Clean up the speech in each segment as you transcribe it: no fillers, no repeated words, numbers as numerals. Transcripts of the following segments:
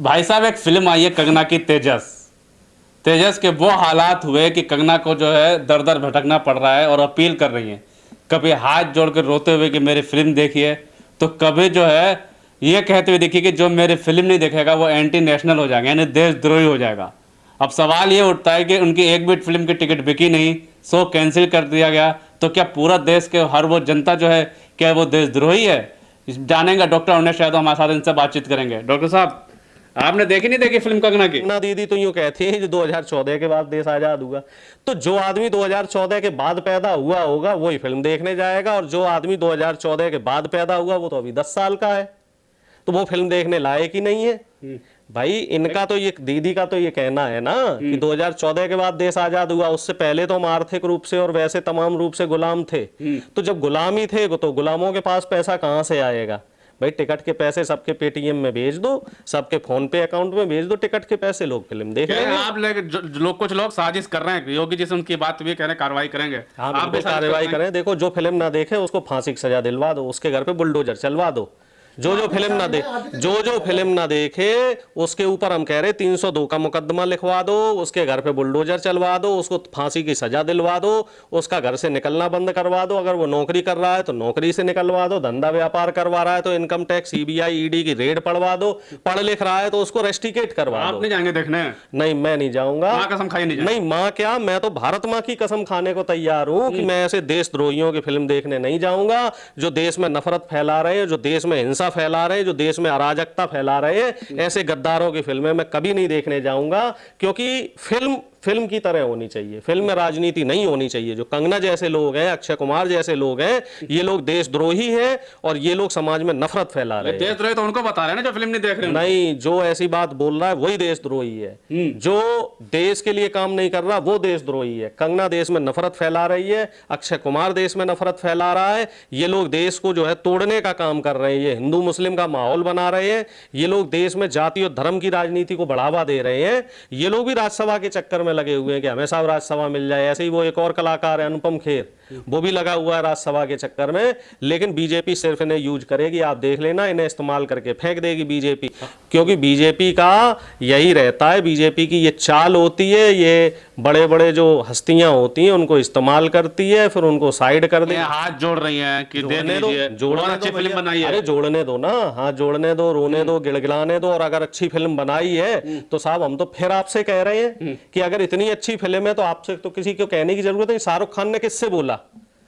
भाई साहब एक फिल्म आई है कंगना की, तेजस। तेजस के वो हालात हुए कि कंगना को जो है दर दर भटकना पड़ रहा है और अपील कर रही हैं, कभी हाथ जोड़ कर रोते हुए कि मेरी फिल्म देखिए, तो कभी जो है ये कहते हुए देखिए कि जो मेरी फिल्म नहीं देखेगा वो एंटी नेशनल हो जाएगा, यानी देशद्रोही हो जाएगा। अब सवाल ये उठता है कि उनकी एक भी फिल्म की टिकट बिकी नहीं, शो कैंसिल कर दिया गया, तो क्या पूरा देश के हर वो जनता जो है क्या वो देशद्रोही है? जानेंगे डॉक्टर अविनाश यादव हमारे साथ, इनसे बातचीत करेंगे। डॉक्टर साहब, आपने देखी नहीं देखी फिल्म कंगना की? कंगना दीदी तो यूं कहती है जो 2014 के बाद देश आजाद हुआ, तो जो आदमी 2014 के बाद पैदा हुआ होगा वही फिल्म देखने जाएगा, और जो आदमी 2014 के बाद पैदा हुआ वो तो अभी 10 साल का है, तो वो फिल्म देखने लायक ही नहीं है। भाई इनका तो ये, दीदी का तो ये कहना है ना कि 2014 के बाद देश आजाद हुआ, उससे पहले तो हम आर्थिक रूप से और वैसे तमाम रूप से गुलाम थे। तो जब गुलामी थे तो गुलामों के पास पैसा कहां से आएगा? भाई टिकट के पैसे सबके पेटीएम में भेज दो, सबके फोन पे अकाउंट में भेज दो टिकट के पैसे, लोग फिल्म देख लेंगे। आप लोग कुछ लोग साजिश कर रहे हैं, योगी जी से उनकी बात भी कह रहे कार्रवाई करेंगे। आप भी कार्रवाई करें। देखो जो फिल्म ना देखे उसको फांसी की सजा दिलवा दो, उसके घर पे बुलडोजर चलवा दो। जो फिल्म ना देखे उसके ऊपर हम कह रहे 302 का मुकदमा लिखवा दो, उसके घर पे बुलडोजर चलवा दो, उसको फांसी की सजा दिलवा दो, उसका घर से निकलना बंद करवा दो। अगर वो नौकरी कर रहा है तो नौकरी से निकलवा दो, धंधा व्यापार करवा रहा है तो इनकम टैक्स सीबीआई ईडी की रेड पड़वा दो, पढ़ लिख रहा है तो उसको रेस्टिकेट करवा दो। आप नहीं जाएंगे देखने? नहीं, मैं नहीं जाऊंगा। मां कसम खाई नहीं, मां क्या, मैं तो भारत मां की कसम खाने को तैयार हूं कि मैं ऐसे देशद्रोहियों की फिल्म देखने नहीं जाऊंगा, जो देश में नफरत फैला रहे हैं, जो देश में हिंसा फैला रहे हैं, जो देश में अराजकता फैला रहे हैं। ऐसे गद्दारों की फिल्में मैं कभी नहीं देखने जाऊंगा, क्योंकि फिल्म की तरह होनी चाहिए, फिल्म में राजनीति नहीं होनी चाहिए। जो कंगना जैसे लोग हैं, अक्षय कुमार जैसे लोग हैं, ये लोग देशद्रोही हैं और ये लोग समाज में नफरत फैला रहे हैं। देशद्रोही तो उनको बता रहे हैं ना जो फिल्म नहीं देख रहे हैं। नहीं, जो ऐसी बात बोल रहा है वही देशद्रोही है। जो देश के लिए काम नहीं कर रहा वो देशद्रोही है। कंगना देश में नफरत फैला रही है, अक्षय कुमार देश में नफरत फैला रहा है, ये लोग देश को जो है तोड़ने का काम कर रहे हैं, ये हिंदू मुस्लिम का माहौल बना रहे हैं, ये लोग देश में जाति और धर्म की राजनीति को बढ़ावा दे रहे हैं। ये लोग भी राज्यसभा के चक्कर में लगे हुए हैं कि हमें साहब राज्यसभा मिल जाए। ऐसे ही वो एक और कलाकार है अनुपम खेर, वो भी लगा हुआ है राज्यसभा के चक्कर में, लेकिन बीजेपी सिर्फ इन्हें यूज करेगी। आप देख लेना, इन्हें इस्तेमाल करके फेंक देगी बीजेपी, क्योंकि बीजेपी का यही रहता है, बीजेपी की ये चाल होती है, ये बड़े बड़े जो हस्तियां होती हैं उनको इस्तेमाल करती है, फिर उनको साइड कर दे। हाथ जोड़ रही हैं कि जोड़ने दो, अच्छी फिल्म बनाई है। अरे जोड़ने दो ना, हाथ जोड़ने दो, रोने दो, गिड़गिड़ाने दो, और अगर अच्छी फिल्म बनाई है तो साहब हम तो फिर आपसे कह रहे हैं कि अगर इतनी अच्छी फिल्म है तो आपसे तो किसी को कहने की जरूरत है। शाहरुख खान ने किससे बोला?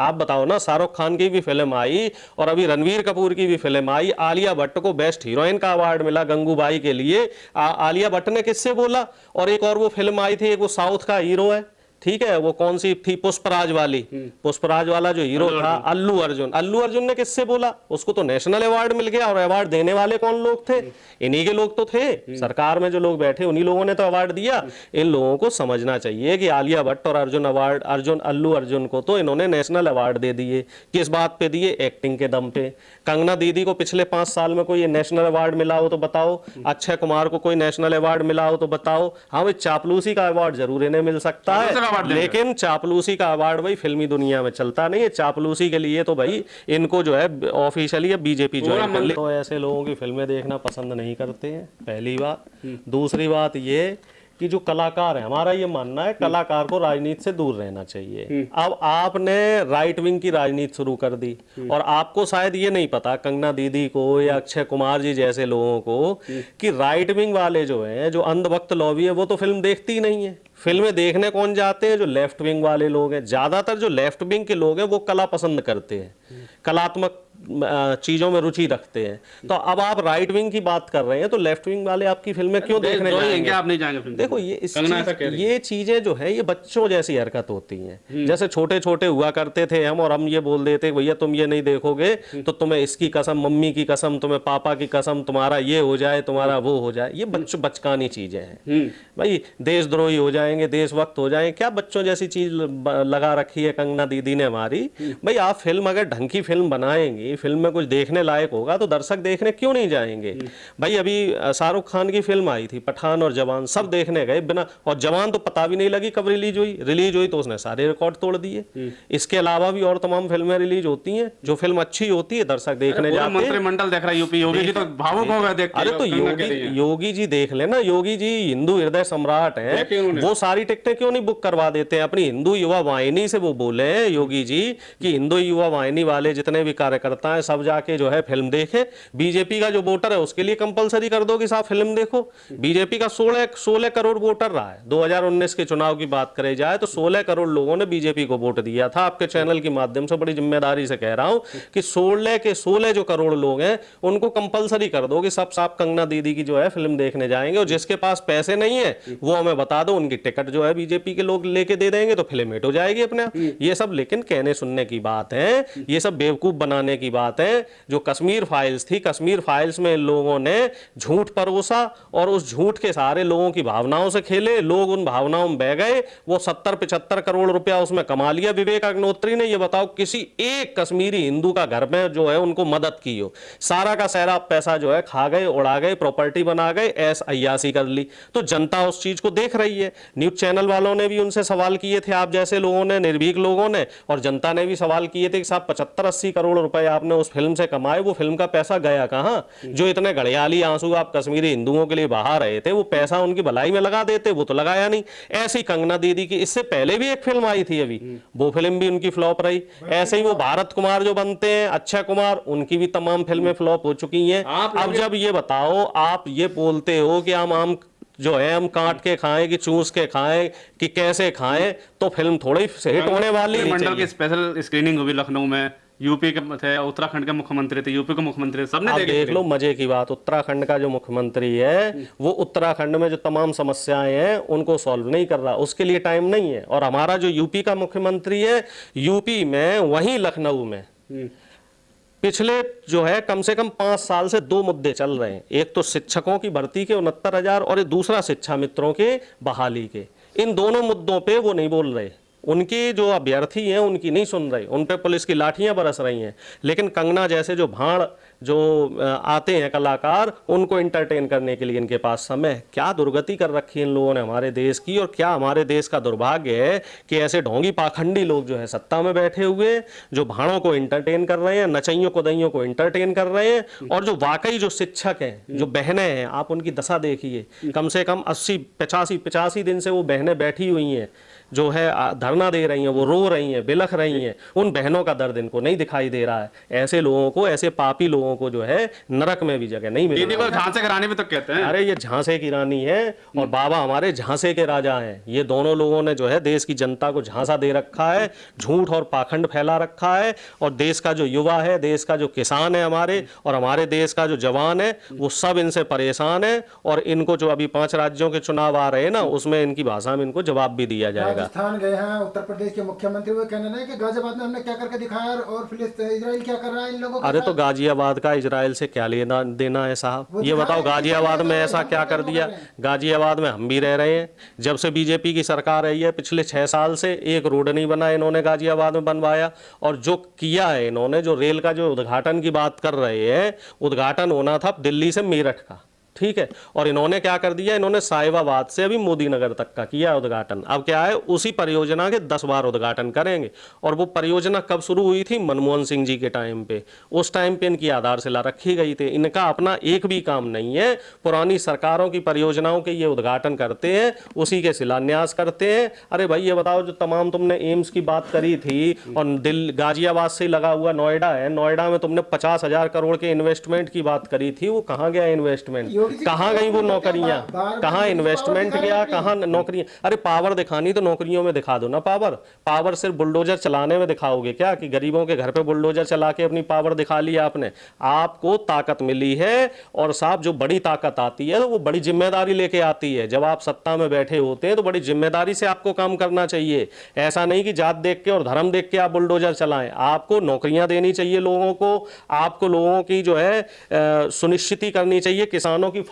आप बताओ ना। शाहरुख खान की भी फिल्म आई और अभी रणवीर कपूर की भी फिल्म आई, आलिया भट्ट को बेस्ट हीरोइन का अवार्ड मिला गंगूबाई के लिए। आलिया भट्ट ने किससे बोला? और एक और वो फिल्म आई थी, एक वो साउथ का हीरो है, ठीक है, वो कौन सी थी, पुष्पराज वाली, पुष्पराज वाला जो हीरो था अल्लू अर्जुन। अल्लू अर्जुन ने किससे बोला? उसको तो नेशनल अवार्ड मिल गया, और अवार्ड देने वाले कौन लोग थे? इन्हीं के लोग तो थे, सरकार में जो लोग बैठे उन्हीं लोगों ने तो अवार्ड दिया। इन लोगों को समझना चाहिए कि आलिया भट्ट और अल्लू अर्जुन को तो इन्होंने नेशनल अवार्ड दे दिए। किस बात पे दिए? एक्टिंग के दम पे। कंगना दीदी को पिछले 5 साल में कोई नेशनल अवार्ड मिला हो तो बताओ, अक्षय कुमार को कोई नेशनल अवार्ड मिला हो तो बताओ। हाँ, वो चापलूसी का अवार्ड जरूर इन्हें मिल सकता है, लेकिन चापलूसी का अवार्ड भाई फिल्मी दुनिया में चलता नहीं है। चापलूसी के लिए तो भाई इनको जो है ऑफिशियली बीजेपी ज्वाइन कर ली। तो ऐसे लोगों की फिल्में देखना पसंद नहीं करते हैं, पहली बात। दूसरी बात ये कि जो कलाकार है, हमारा ये मानना है कलाकार को राजनीति से दूर रहना चाहिए। अब आपने राइट विंग की राजनीति शुरू कर दी, और आपको शायद ये नहीं पता, कंगना दीदी को या अक्षय कुमार जी जैसे लोगों को, कि राइट विंग वाले जो हैं, जो अंधभक्त लॉबी है, वो तो फिल्म देखती ही नहीं है। फिल्में देखने कौन जाते हैं? जो लेफ्ट विंग वाले लोग हैं। ज्यादातर जो लेफ्ट विंग के लोग हैं वो कला पसंद करते हैं, कलात्मक चीजों में रुचि रखते हैं। तो अब आप राइट विंग की बात कर रहे हैं, तो लेफ्ट विंग वाले आपकी फिल्में क्यों देखने जाएंगे? आप नहीं जाएंगे फिल्म? देखो ये चीजें जो है ये बच्चों जैसी हरकत होती हैं। जैसे छोटे छोटे हुआ करते थे हम, और हम ये बोल देते भैया तुम ये नहीं देखोगे तो तुम्हें इसकी कसम, मम्मी की कसम, तुम्हें पापा की कसम, तुम्हारा ये हो जाए, तुम्हारा वो हो जाए। ये बचकानी चीजें हैं भाई। देशद्रोही हो जाएंगे, देशभक्त हो जाएंगे, क्या बच्चों जैसी चीज लगा रखी है कंगना दीदी ने हमारी। भाई आप फिल्म अगर ढंग की फिल्म बनाएंगे नहीं, फिल्म में कुछ देखने लायक होगा तो दर्शक देखने क्यों नहीं जाएंगे भाई। अभी शाहरुख खान की फिल्म आई थी पठान और जवान, सब देखने गए बिना, और जवान तो पता भी नहीं लगी कब रिलीज हुई तो उसने सारे रिकॉर्ड तोड़ दिए। इसके अलावा भी और तमाम फिल्में रिलीज होती हैं, जो फिल्म अच्छी होती है दर्शक देखने जाते हैं। मंत्रिमंडल देख रहा है यूपी, योगी जी तो भावुक हो गए देख के। अरे तो योगी जी देख लेना, योगी जी हिंदू हृदय सम्राट हैं, वो सारी टिकटें क्यों नहीं बुक करवा देते हैं अपनी हिंदू युवा वाहिनी से। वो बोले हैं योगी जी कि हिंदू युवा वाहिनी वाले जितने भी कार्यकर्ता हैं सब जाके जो है फिल्म देखें। बीजेपी का जो वोटर है उसके लिए कंपलसरी कर दो कि साहब फिल्म देखो। बीजेपी का 16 करोड़ वोटर रहा है। 2019 के चुनाव की बात करी जाए तो 16 करोड़ लोगों ने बीजेपी को वोट दिया था। आपके चैनल के माध्यम से बड़ी जिम्मेदारी से कह रहा हूं कि 16 जो करोड़ लोग हैं उनको कंपलसरी कर दो कि सब साहब कंगना दीदी की जो है फिल्म देखने जाएंगे, और जिसके पास पैसे नहीं है वो हमें बता दो, उनकी टिकट जो है बीजेपी के लोग लेके दे देंगे तो फिल्म हिट हो जाएगी अपने आप। ये सब लेकिन कहने सुनने की बात है, ये सब बेवकूफ बनाने की बात है। जो कश्मीर फाइल्स थी, कश्मीर फाइल्स में लोगों ने झूठ परोसा और उस झूठ के सहारे लोगों की भावनाओं से खेले, लोग उन भावनाओं में बह गए। वो 70-75 करोड़ रुपया उसमें कमा लिया विवेक अग्निहोत्री ने। ये बताओ किसी एक कश्मीरी हिंदू का घर में जो है उनको मदद की हो? सारा का सारा पैसा जो है खा गए, उड़ा गए, प्रॉपर्टी बना गए, ऐस अय्यासी कर ली। तो जनता उस चीज को देख रही है। न्यूज चैनल वालों ने भी उनसे सवाल किए थे, आप जैसे लोगों ने, निर्भीक लोगों ने, और जनता ने भी सवाल किए थे कि साहब 75-80 करोड़ रुपए आपने उस फिल्म से कमाए, वो फिल्म का पैसा गया कहां? जो इतने घड़ियाली आंसू आप कश्मीरी हिंदुओं के लिए बहा रहे थे, वो पैसा उनकी भलाई में लगा देते, वो तो लगाया नहीं। ऐसी कंगना दीदी की इससे पहले भी एक फिल्म आई थी अभी, वो फिल्म भी उनकी फ्लॉप रही। ऐसे ही वो भारत कुमार जो बनते हैं, अक्षय कुमार, उनकी भी तमाम फिल्में फ्लॉप हो चुकी हैं। अब जब ये बताओ, आप ये बोलते हो कि हम आम जो है हम काट के खाएं कि चूस के खाएं कि कैसे खाएं, तो फिल्म थोड़ी हिट होने वाली है। मंडल की स्पेशल स्क्रीनिंग हुई लखनऊ में, यूपी के थे, उत्तराखंड के मुख्यमंत्री थे, यूपी के मुख्यमंत्री, सबने देख लो। मजे की बात, उत्तराखंड का जो मुख्यमंत्री है वो उत्तराखंड में जो तमाम समस्याएं हैं उनको सॉल्व नहीं कर रहा, उसके लिए टाइम नहीं है। और हमारा जो यूपी का मुख्यमंत्री है, यूपी में वहीं लखनऊ में पिछले जो है कम से कम 5 साल से 2 मुद्दे चल रहे हैं। एक तो शिक्षकों की भर्ती के 69,000 और दूसरा शिक्षा मित्रों के बहाली के। इन दोनों मुद्दों पे वो नहीं बोल रहे, उनके जो अभ्यर्थी हैं उनकी नहीं सुन रहे, उन पे पुलिस की लाठियां बरस रही हैं। लेकिन कंगना जैसे जो भाड़ जो आते हैं कलाकार, उनको एंटरटेन करने के लिए इनके पास समय। क्या दुर्गति कर रखी है इन लोगों ने हमारे देश की, और क्या हमारे देश का दुर्भाग्य है कि ऐसे ढोंगी पाखंडी लोग जो है सत्ता में बैठे हुए, जो भाड़ों को एंटरटेन कर रहे हैं, नचइयों कुदैयों को एंटरटेन कर रहे हैं। और जो वाकई जो शिक्षक हैं, जो बहनें हैं, आप उनकी दशा देखिए। कम से कम 80-85 दिन से वो बहनें बैठी हुई हैं, जो है धरना दे रही हैं, वो रो रही हैं, बिलख रही हैं। उन बहनों का दर्द इनको नहीं दिखाई दे रहा है। ऐसे लोगों को, ऐसे पापी लोगों को जो है नरक में भी जगह नहीं मिलेगी। झांसे की रानी भी तो कहते हैं। अरे ये झांसे की रानी है और बाबा हमारे झांसे के राजा हैं। ये दोनों लोगों ने जो है देश की जनता को झांसा दे रखा है, झूठ और पाखंड फैला रखा है। और देश का जो युवा है, देश का जो किसान है हमारे, और हमारे देश का जो जवान है, वो सब इनसे परेशान है। और इनको जो अभी 5 राज्यों के चुनाव आ रहे हैं ना, उसमें इनकी भाषा में इनको जवाब भी दिया जाएगा। राजस्थान गए हैं, उत्तर प्रदेश के मुख्यमंत्री वो कहना है कि गाजियाबाद में हमने क्या करके दिखाया और फिलिस्तीन इजराइल क्या कर रहा है इन लोगों को। अरे तो गाजियाबाद का इजराइल से क्या लेना देना है साहब? ये बताओ गाजियाबाद में ऐसा क्या कर दिया? गाजियाबाद में हम भी रह रहे हैं, जब से बीजेपी की सरकार आई है पिछले 6 साल से एक रोड नहीं बना इन्होंने गाजियाबाद में बनवाया। और जो किया है इन्होंने, जो रेल का जो उद्घाटन की बात कर रहे हैं, उद्घाटन होना था दिल्ली से मेरठ का, ठीक है। और इन्होंने क्या कर दिया, इन्होंने साहिबाबाद से अभी मोदी नगर तक का किया उद्घाटन। अब क्या है, उसी परियोजना के 10 बार उद्घाटन करेंगे। और वो परियोजना कब शुरू हुई थी? मनमोहन सिंह जी के टाइम पे। उस टाइम पे इनकी आधारशिला रखी गई थी। इनका अपना एक भी काम नहीं है, पुरानी सरकारों की परियोजनाओं के ये उद्घाटन करते हैं, उसी के शिलान्यास करते हैं। अरे भाई ये बताओ, जो तमाम तुमने एम्स की बात करी थी और गाजियाबाद से लगा हुआ नोएडा है, नोएडा में तुमने 50,000 करोड़ के इन्वेस्टमेंट की बात करी थी, वो कहाँ गया इन्वेस्टमेंट? कहां गई वो नौकरियां? कहां इन्वेस्टमेंट गया? कहां नौकरियां? अरे पावर दिखानी तो नौकरियों में दिखा दो ना। पावर सिर्फ बुलडोजर चलाने में दिखाओगे क्या, कि गरीबों के घर पे बुलडोजर चला के अपनी पावर दिखा लिया आपने? आपको ताकत मिली है, और साहब जो बड़ी ताकत आती है वो बड़ी जिम्मेदारी लेके आती है। जब आप सत्ता में बैठे होते हैं तो बड़ी जिम्मेदारी से आपको काम करना चाहिए। ऐसा नहीं कि जात देख के और धर्म देख के आप बुलडोजर चलाएं। आपको नौकरियां देनी चाहिए लोगों को, आपको लोगों की जो है सुनिश्चित करनी चाहिए, किसानों की की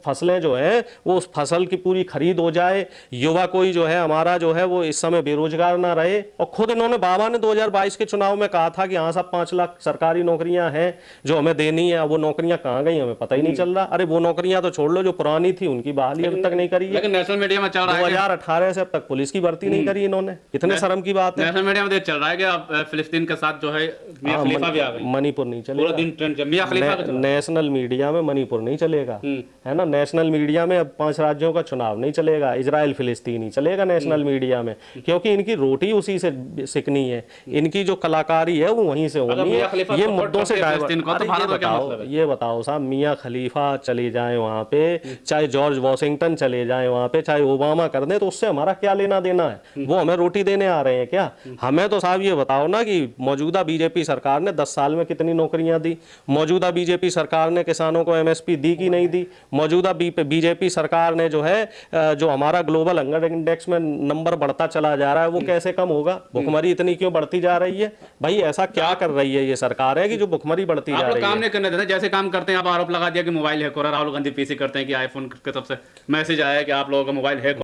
फसलें जो है वो उस फसल की पूरी खरीद हो जाए, युवा कोई जो है हमारा जो है वो इस समय बेरोजगार ना रहे। और खुद इन्होंने बाबा ने 2022 के चुनाव में कहा था कि हाँ साहब 5 लाख सरकारी नौकरियां हैं जो हमें देनी है। अब वो नौकरियां कहाँ गई हमें पता ही नहीं चल रहा। अरे वो नौकरियां तो छोड़ लो, जो पुरानी थी उनकी बहाली अभी तक नहीं करी है। लेकिन नेशनल मीडिया में चल रहा है 2018 से अब तक पुलिस की भर्ती नहीं करी इन्होंने, इतने शर्म की बात है। नेशनल मीडिया में चल रहा है कि अब फिलिस्तीन के साथ जो है मियां खलीफा भी आ गए, मणिपुर नहीं पूरा चलेगा। दिन ट्रेंड मियां खलीफा का नेशनल मीडिया में मणिपुर नहीं चलेगा, है ना। नेशनल मीडिया में अब 5 राज्यों का चुनाव नहीं चलेगा, इजराइल फिलिस्तीन ही चलेगा नेशनल मीडिया में, क्योंकि इनकी रोटी उसी से सिकनी है, इनकी जो कलाकारी है वो वहीं से होनी है। ये मुद्दों से ये बताओ साहब, मियां खलीफा चले जाए वहां पे, चाहे जॉर्ज वॉशिंगटन चले जाए वहां पे, चाहे ओबामा कर दे, तो उससे हमारा क्या लेना देना है? वो हमें रोटी देने आ रहे हैं क्या? हमें तो साहब ये बताओ ना कि मौजूदा बीजेपी सरकार ने 10 साल में कितनी नौकरियां दी? मौजूदा बीजेपी सरकार ने किसानों को एमएसपी दी कि नहीं दी? मौजूदा बीजेपी सरकार ने जो है जो हमारा ग्लोबल हंगर इंडेक्स में नंबर बढ़ता चला जा रहा है वो कैसे कम होगा? भुखमरी इतनी क्यों बढ़ती जा रही है भाई? ऐसा क्या कर रही है ये सरकार है कि जो भुखमरी बढ़ती जा रही है? काम नहीं करने देते, जैसे काम करते हैं आप आरोप लगा दिया कि मोबाइल हैक हो रहा है, राहुल गांधी पीसी करते हैं कि आईफोन के सबसे मैसेज आया है कि आप लोगों का मोबाइल हैक